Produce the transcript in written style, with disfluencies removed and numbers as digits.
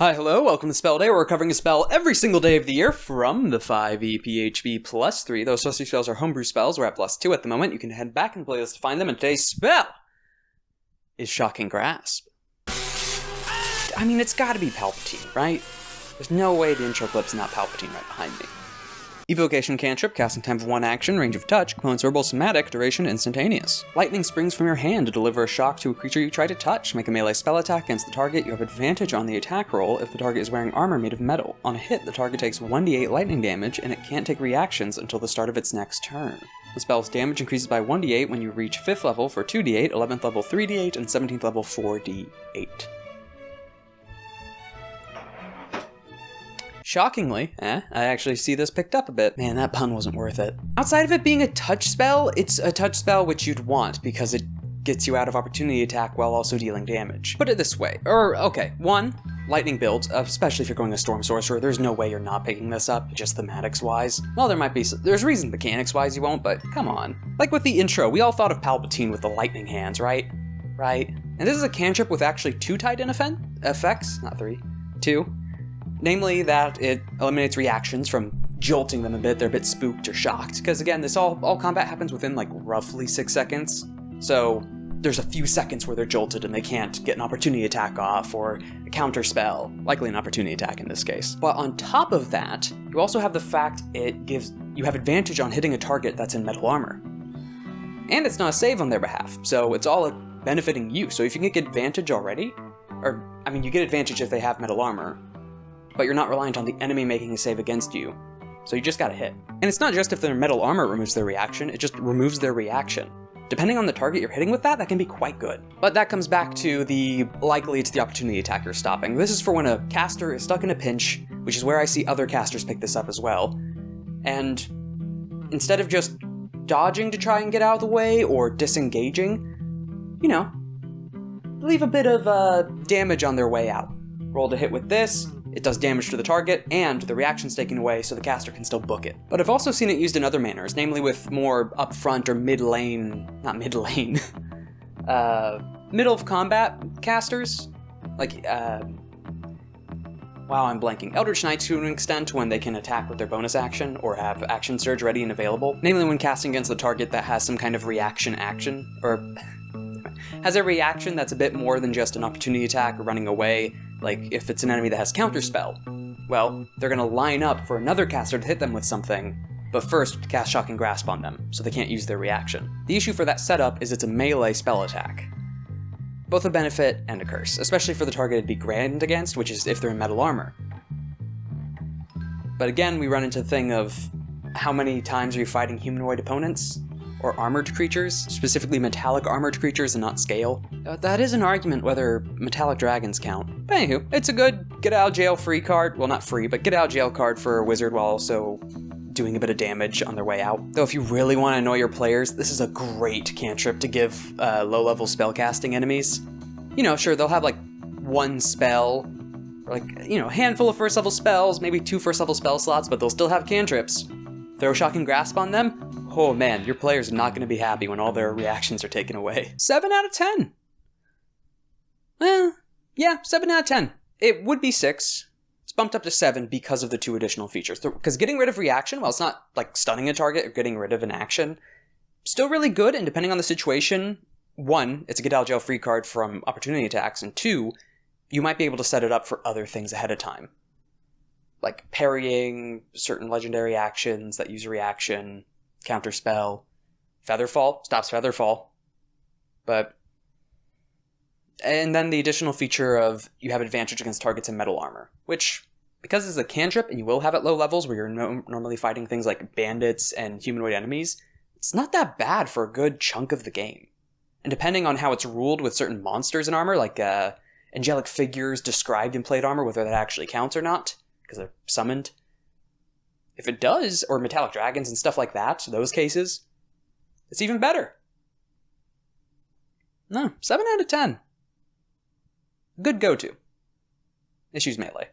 Hi, hello, welcome to Spell Day. We're covering a spell every single day of the year from the 5e PHB plus 3. Those sorcery spells are homebrew spells. We're at plus 2 at the moment. You can head back in the playlist to find them, and today's spell is Shocking Grasp. I mean, it's gotta be Palpatine, right? There's no way the intro clip's not Palpatine right behind me. Evocation Cantrip, casting time of 1 action, range of touch, components verbal, somatic, duration instantaneous. Lightning springs from your hand to deliver a shock to a creature you try to touch. Make a melee spell attack against the target. You have advantage on the attack roll if the target is wearing armor made of metal. On a hit, the target takes 1d8 lightning damage, and it can't take reactions until the start of its next turn. The spell's damage increases by 1d8 when you reach 5th level for 2d8, 11th level 3d8, and 17th level 4d8. Shockingly, I actually see this picked up a bit. Man, that pun wasn't worth it. Outside of it being a touch spell, it's a touch spell which you'd want because it gets you out of opportunity attack while also dealing damage. Put it this way, okay, 1, lightning builds, especially if you're going a Storm Sorcerer, there's no way you're not picking this up, just thematics-wise. Well, there's reason mechanics-wise you won't, but come on. Like with the intro, we all thought of Palpatine with the lightning hands, right? Right? And this is a cantrip with actually 2 tied-in effects, not 3, 2. Namely that it eliminates reactions from jolting them a bit, they're a bit spooked or shocked. Because again, this all combat happens within like roughly 6 seconds. So there's a few seconds where they're jolted and they can't get an opportunity attack off or a counter spell, likely an opportunity attack in this case. But on top of that, you also have the fact you have advantage on hitting a target that's in metal armor. And it's not a save on their behalf, so it's all benefiting you. So if you can get advantage already, you get advantage if they have metal armor, but you're not reliant on the enemy making a save against you, so you just gotta hit. And it's not just if their metal armor removes their reaction, it just removes their reaction. Depending on the target you're hitting with that can be quite good. But that comes back to likely it's the opportunity attacker stopping. This is for when a caster is stuck in a pinch, which is where I see other casters pick this up as well. And instead of just dodging to try and get out of the way or disengaging, leave a bit of damage on their way out. Roll to hit with this, it does damage to the target, and the reaction's taken away so the caster can still book it. But I've also seen it used in other manners, namely with more upfront or middle of combat casters. Like, wow, I'm blanking. Eldritch Knights to an extent when they can attack with their bonus action or have action surge ready and available. Namely when casting against the target that has some kind of reaction action, or has a reaction that's a bit more than just an opportunity attack or running away. Like, if it's an enemy that has counterspell, well, they're gonna line up for another caster to hit them with something, but first cast Shocking Grasp on them, so they can't use their reaction. The issue for that setup is it's a melee spell attack. Both a benefit and a curse, especially for the target it'd be granted against, which is if they're in metal armor. But again, we run into the thing of how many times are you fighting humanoid opponents? Or armored creatures, specifically metallic armored creatures and not scale. That is an argument whether metallic dragons count. But anywho, it's a good get out of jail free card. Well, not free, but get out of jail card for a wizard while also doing a bit of damage on their way out. Though if you really want to annoy your players, this is a great cantrip to give low-level spellcasting enemies. Sure, they'll have like 1 spell, or a handful of first-level spells, maybe 2 first-level spell slots, but they'll still have cantrips. Throw Shocking Grasp on them? Oh man, your players are not going to be happy when all their reactions are taken away. 7 out of 10. Well, yeah, 7 out of 10. It would be 6. It's bumped up to 7 because of the 2 additional features. Because getting rid of reaction, while it's not like stunning a target or getting rid of an action, still really good, and depending on the situation, 1, it's a get out of jail free card from opportunity attacks, and 2, you might be able to set it up for other things ahead of time. Like parrying certain legendary actions that use a reaction, counterspell, Featherfall, stops Featherfall. And then the additional feature of you have advantage against targets in metal armor, which, because it's a cantrip and you will have at low levels where you're normally fighting things like bandits and humanoid enemies, it's not that bad for a good chunk of the game. And depending on how it's ruled with certain monsters in armor, like angelic figures described in plate armor, whether that actually counts or not, because they're summoned. If it does, or metallic dragons and stuff like that, those cases, it's even better. No, 7 out of 10. Good go-to. Issues melee.